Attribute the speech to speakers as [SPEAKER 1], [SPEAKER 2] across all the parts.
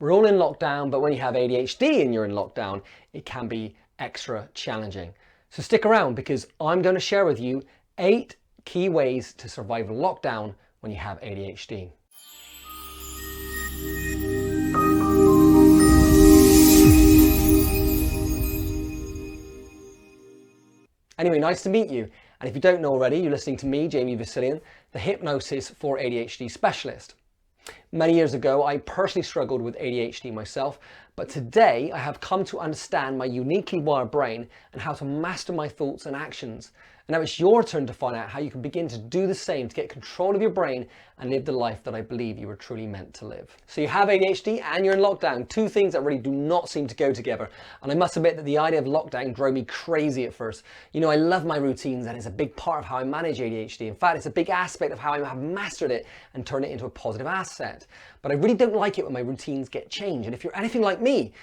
[SPEAKER 1] We're all in lockdown, but when you have ADHD and you're in lockdown, it can be extra challenging. So stick around because I'm going to share with you 8 key ways to survive lockdown when you have ADHD. Anyway, nice to meet you. And if you don't know already, you're listening to me, Jamie Vasilian, the Hypnosis for ADHD specialist. Many years ago, I personally struggled with ADHD myself, but today I have come to understand my uniquely wired brain and how to master my thoughts and actions. And now it's your turn to find out how you can begin to do the same to get control of your brain and live the life that I believe you were truly meant to live. So you have ADHD and you're in lockdown, 2 things that really do not seem to go together. And I must admit that the idea of lockdown drove me crazy at first. You know, I love my routines and it's a big part of how I manage ADHD. In fact, it's a big aspect of how I have mastered it and turned it into a positive asset. But I really don't like it when my routines get changed. And if you're anything like me,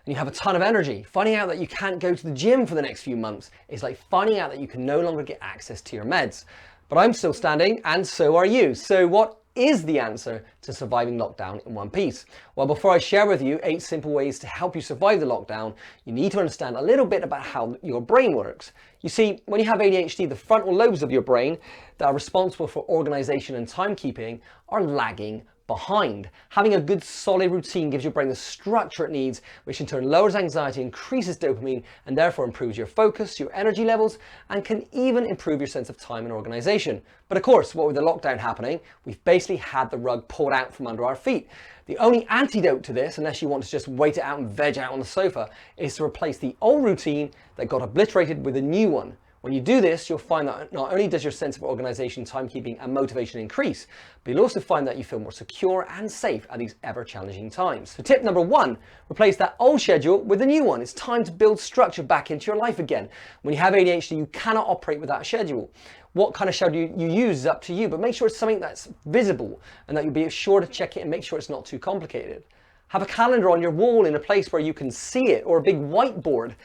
[SPEAKER 1] and you have a ton of energy, finding out that you can't go to the gym for the next few months is like finding out that you can no longer get access to your meds. But I'm still standing and so are you. So what is the answer to surviving lockdown in one piece? Well, before I share with you 8 simple ways to help you survive the lockdown, you need to understand a little bit about how your brain works. You see, when you have ADHD, the frontal lobes of your brain that are responsible for organization and timekeeping are lagging behind. Having a good solid routine gives your brain the structure it needs, which in turn lowers anxiety, increases dopamine, and therefore improves your focus, your energy levels, and can even improve your sense of time and organization. But of course, what with the lockdown happening, we've basically had the rug pulled out from under our feet. The only antidote to this, unless you want to just wait it out and veg out on the sofa, is to replace the old routine that got obliterated with a new one. When you do this, you'll find that not only does your sense of organization, timekeeping, and motivation increase, but you'll also find that you feel more secure and safe at these ever-challenging times. So tip number 1, replace that old schedule with a new one. It's time to build structure back into your life again. When you have ADHD, you cannot operate without a schedule. What kind of schedule you use is up to you, but make sure it's something that's visible and that you'll be sure to check it and make sure it's not too complicated. Have a calendar on your wall in a place where you can see it, or a big whiteboard.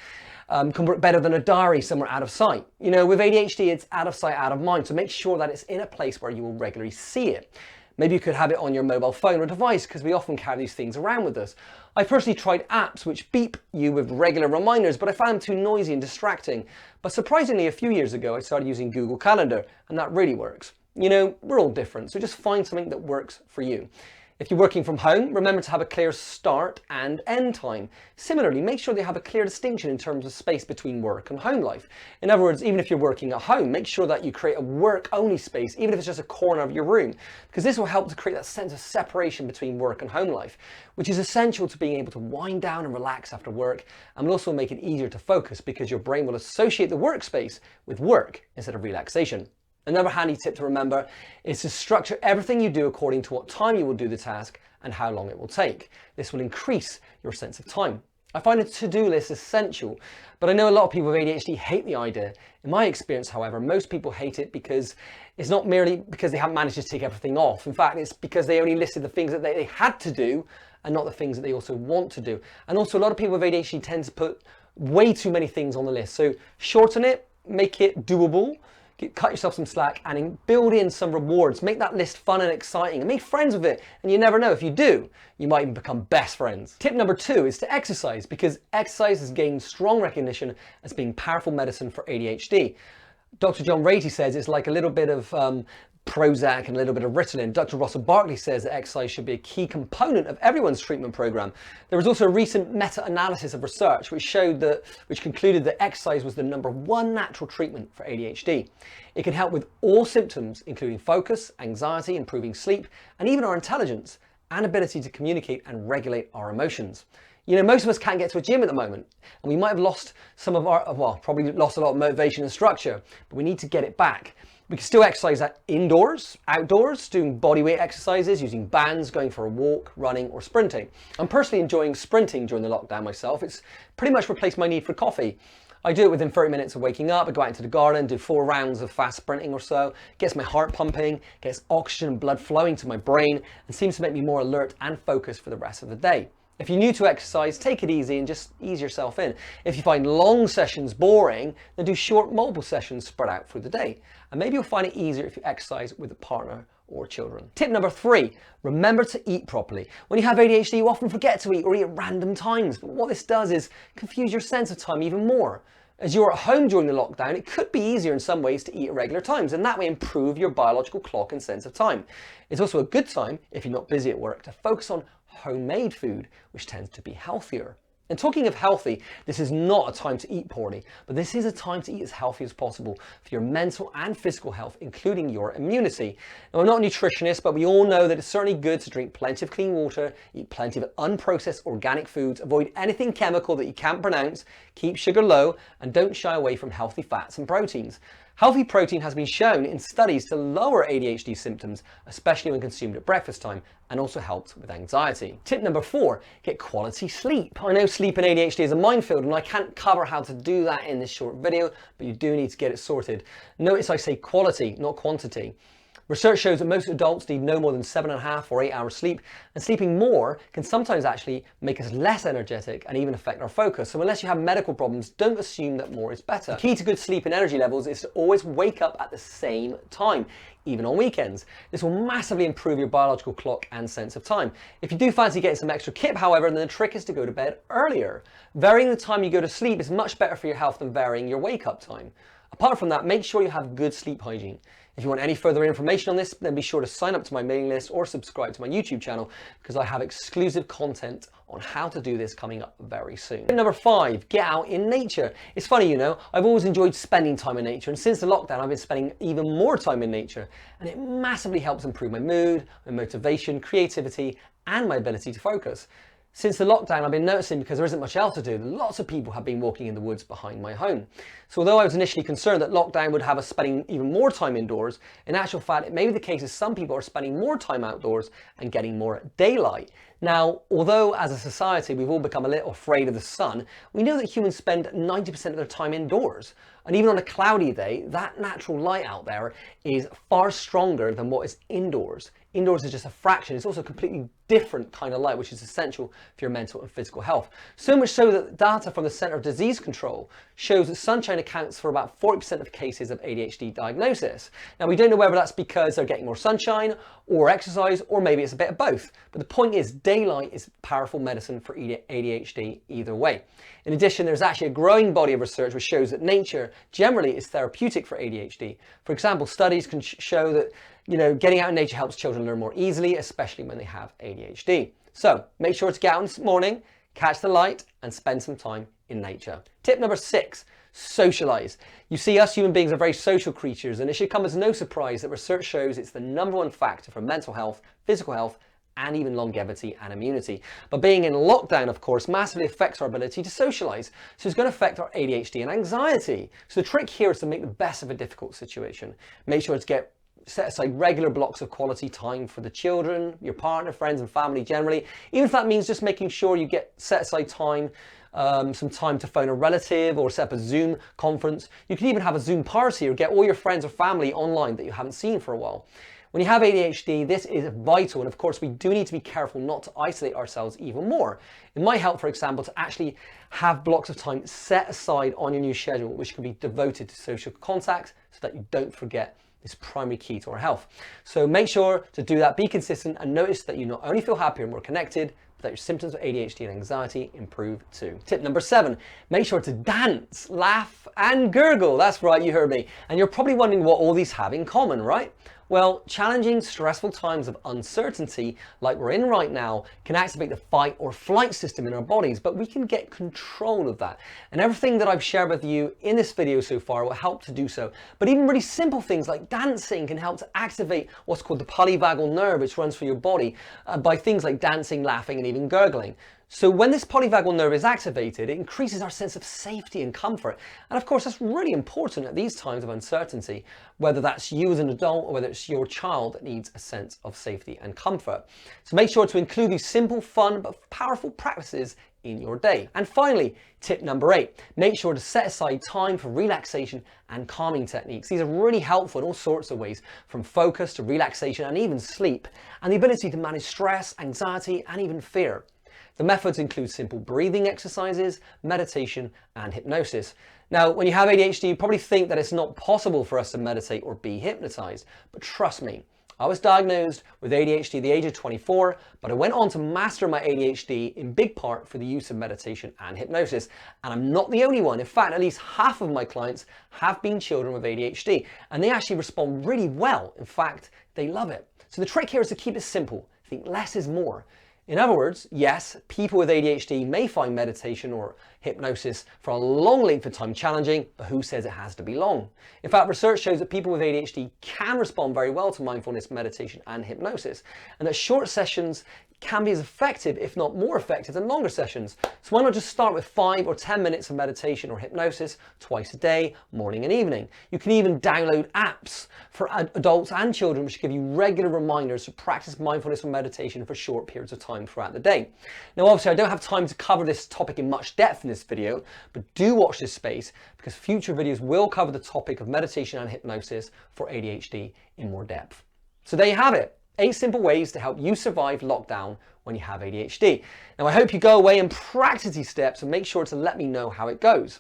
[SPEAKER 1] Can work better than a diary somewhere out of sight. You know, with ADHD, it's out of sight, out of mind. So make sure that it's in a place where you will regularly see it. Maybe you could have it on your mobile phone or device because we often carry these things around with us. I personally tried apps which beep you with regular reminders, but I found them too noisy and distracting. But surprisingly, a few years ago, I started using Google Calendar, and that really works. You know, we're all different, so just find something that works for you. If you're working from home, remember to have a clear start and end time. Similarly, make sure they have a clear distinction in terms of space between work and home life. In other words, even if you're working at home, make sure that you create a work-only space, even if it's just a corner of your room, because this will help to create that sense of separation between work and home life, which is essential to being able to wind down and relax after work, and will also make it easier to focus because your brain will associate the workspace with work instead of relaxation. Another handy tip to remember is to structure everything you do according to what time you will do the task and how long it will take. This will increase your sense of time. I find a to-do list essential, but I know a lot of people with ADHD hate the idea. In my experience, however, most people hate it because it's not merely because they haven't managed to tick everything off. In fact, it's because they only listed the things that they had to do and not the things that they also want to do. And also a lot of people with ADHD tend to put way too many things on the list. So shorten it, make it doable, cut yourself some slack, and build in some rewards. Make that list fun and exciting and make friends with it. And you never know, if you do, you might even become best friends. Tip number 2 is to exercise, because exercise has gained strong recognition as being powerful medicine for ADHD. Dr. John Ratey says it's like a little bit of Prozac and a little bit of Ritalin. Dr. Russell Barkley says that exercise should be a key component of everyone's treatment program. There was also a recent meta-analysis of research which concluded that exercise was the #1 natural treatment for ADHD. It can help with all symptoms, including focus, anxiety, improving sleep, and even our intelligence and ability to communicate and regulate our emotions. You know, most of us can't get to a gym at the moment, and we might have lost some of our, probably lost a lot of motivation and structure, but we need to get it back. We can still exercise that indoors, outdoors, doing bodyweight exercises, using bands, going for a walk, running, or sprinting. I'm personally enjoying sprinting during the lockdown myself. It's pretty much replaced my need for coffee. I do it within 30 minutes of waking up. I go out into the garden, do 4 rounds of fast sprinting or so. Gets my heart pumping, gets oxygen and blood flowing to my brain, and seems to make me more alert and focused for the rest of the day. If you're new to exercise, take it easy and just ease yourself in. If you find long sessions boring, then do short multiple sessions spread out through the day. And maybe you'll find it easier if you exercise with a partner or children. Tip number 3, remember to eat properly. When you have ADHD, you often forget to eat or eat at random times, but what this does is confuse your sense of time even more. As you're at home during the lockdown, it could be easier in some ways to eat at regular times, and that way improve your biological clock and sense of time. It's also a good time, if you're not busy at work, to focus on homemade food, which tends to be healthier. And talking of healthy, this is not a time to eat poorly, but this is a time to eat as healthy as possible for your mental and physical health, including your immunity. Now, I'm not a nutritionist, but we all know that it's certainly good to drink plenty of clean water, eat plenty of unprocessed organic foods, avoid anything chemical that you can't pronounce, keep sugar low, and don't shy away from healthy fats and proteins. Healthy protein has been shown in studies to lower ADHD symptoms, especially when consumed at breakfast time, and also helps with anxiety. Tip number 4, get quality sleep. I know sleep and ADHD is a minefield, and I can't cover how to do that in this short video, but you do need to get it sorted. Notice I say quality, not quantity. Research shows that most adults need no more than 7.5 or 8 hours sleep, and sleeping more can sometimes actually make us less energetic and even affect our focus. So unless you have medical problems, don't assume that more is better. The key to good sleep and energy levels is to always wake up at the same time, even on weekends. This will massively improve your biological clock and sense of time. If you do fancy getting some extra kip, however, then the trick is to go to bed earlier. Varying the time you go to sleep is much better for your health than varying your wake-up time. Apart from that, make sure you have good sleep hygiene. If you want any further information on this, then be sure to sign up to my mailing list or subscribe to my YouTube channel, because I have exclusive content on how to do this coming up very soon. Tip number 5, get out in nature. It's funny, you know, I've always enjoyed spending time in nature, and since the lockdown, I've been spending even more time in nature, and it massively helps improve my mood, my motivation, creativity, and my ability to focus. Since the lockdown, I've been noticing, because there isn't much else to do, lots of people have been walking in the woods behind my home. So although I was initially concerned that lockdown would have us spending even more time indoors, in actual fact, it may be the case that some people are spending more time outdoors and getting more daylight. Now, although as a society we've all become a little afraid of the sun, we know that humans spend 90% of their time indoors. And even on a cloudy day, that natural light out there is far stronger than what is indoors. Indoors is just a fraction. It's also a completely different kind of light, which is essential for your mental and physical health. So much so that data from the Center of Disease Control shows that sunshine accounts for about 40% of cases of ADHD diagnosis. Now, we don't know whether that's because they're getting more sunshine or exercise, or maybe it's a bit of both. But the point is, daylight is powerful medicine for ADHD either way. In addition, there's actually a growing body of research which shows that nature generally is therapeutic for ADHD. For example, studies can show that getting out in nature helps children learn more easily, especially when they have ADHD. So make sure to get out this morning, catch the light, and spend some time in nature. Tip number 6, socialize. You see, us human beings are very social creatures, and it should come as no surprise that research shows it's the #1 factor for mental health, physical health, and even longevity and immunity. But being in lockdown, of course, massively affects our ability to socialize. So it's going to affect our ADHD and anxiety. So the trick here is to make the best of a difficult situation. Make sure to set aside regular blocks of quality time for the children, your partner, friends, and family generally. Even if that means just making sure you set aside time, some time to phone a relative or set up a Zoom conference. You can even have a Zoom party or get all your friends or family online that you haven't seen for a while. When you have ADHD, this is vital, and of course we do need to be careful not to isolate ourselves even more. It might help, for example, to actually have blocks of time set aside on your new schedule, which can be devoted to social contact so that you don't forget this primary key to our health. So make sure to do that, be consistent, and notice that you not only feel happier and more connected, but that your symptoms of ADHD and anxiety improve too. Tip number 7, make sure to dance, laugh, and gurgle. That's right, you heard me. And you're probably wondering what all these have in common, right? Well, challenging, stressful times of uncertainty, like we're in right now, can activate the fight or flight system in our bodies, but we can get control of that. And everything that I've shared with you in this video so far will help to do so. But even really simple things like dancing can help to activate what's called the polyvagal nerve, which runs through your body, by things like dancing, laughing, and even gurgling. So when this polyvagal nerve is activated, it increases our sense of safety and comfort. And of course, that's really important at these times of uncertainty, whether that's you as an adult or whether it's your child that needs a sense of safety and comfort. So make sure to include these simple, fun, but powerful practices in your day. And finally, tip number 8, make sure to set aside time for relaxation and calming techniques. These are really helpful in all sorts of ways, from focus to relaxation and even sleep, and the ability to manage stress, anxiety, and even fear. The methods include simple breathing exercises, meditation, and hypnosis. Now, when you have ADHD, you probably think that it's not possible for us to meditate or be hypnotized, but trust me, I was diagnosed with ADHD at the age of 24, but I went on to master my ADHD in big part for the use of meditation and hypnosis. And I'm not the only one. In fact, at least half of my clients have been children with ADHD, and they actually respond really well. In fact, they love it. So the trick here is to keep it simple. Think less is more. In other words, yes, people with ADHD may find meditation or hypnosis for a long length of time challenging, but who says it has to be long? In fact, research shows that people with ADHD can respond very well to mindfulness, meditation, and hypnosis, and that short sessions can be as effective, if not more effective, than longer sessions. So why not just start with 5 or 10 minutes of meditation or hypnosis twice a day, morning and evening. You can even download apps for adults and children which give you regular reminders to practice mindfulness or meditation for short periods of time throughout the day. Now obviously I don't have time to cover this topic in much depth in this video, but do watch this space because future videos will cover the topic of meditation and hypnosis for ADHD in more depth. So there you have it. 8 simple ways to help you survive lockdown when you have ADHD. Now I hope you go away and practice these steps and make sure to let me know how it goes.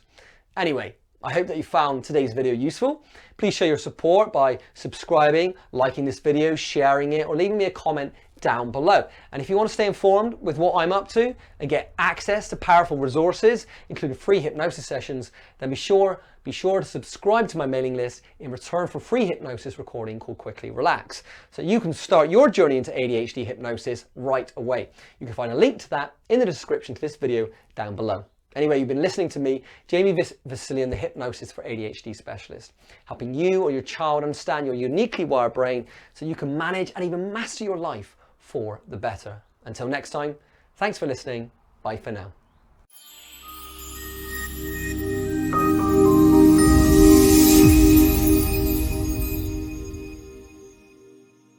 [SPEAKER 1] Anyway, I hope that you found today's video useful. Please show your support by subscribing, liking this video, sharing it, or leaving me a comment down below. And if you want to stay informed with what I'm up to and get access to powerful resources, including free hypnosis sessions, then be sure to subscribe to my mailing list in return for free hypnosis recording called Quickly Relax, so you can start your journey into ADHD hypnosis right away. You can find a link to that in the description to this video down below. Anyway, you've been listening to me, Jamie Vasilian, the Hypnosis for ADHD Specialist, helping you or your child understand your uniquely wired brain so you can manage and even master your life for the better. Until next time, thanks for listening. Bye for now.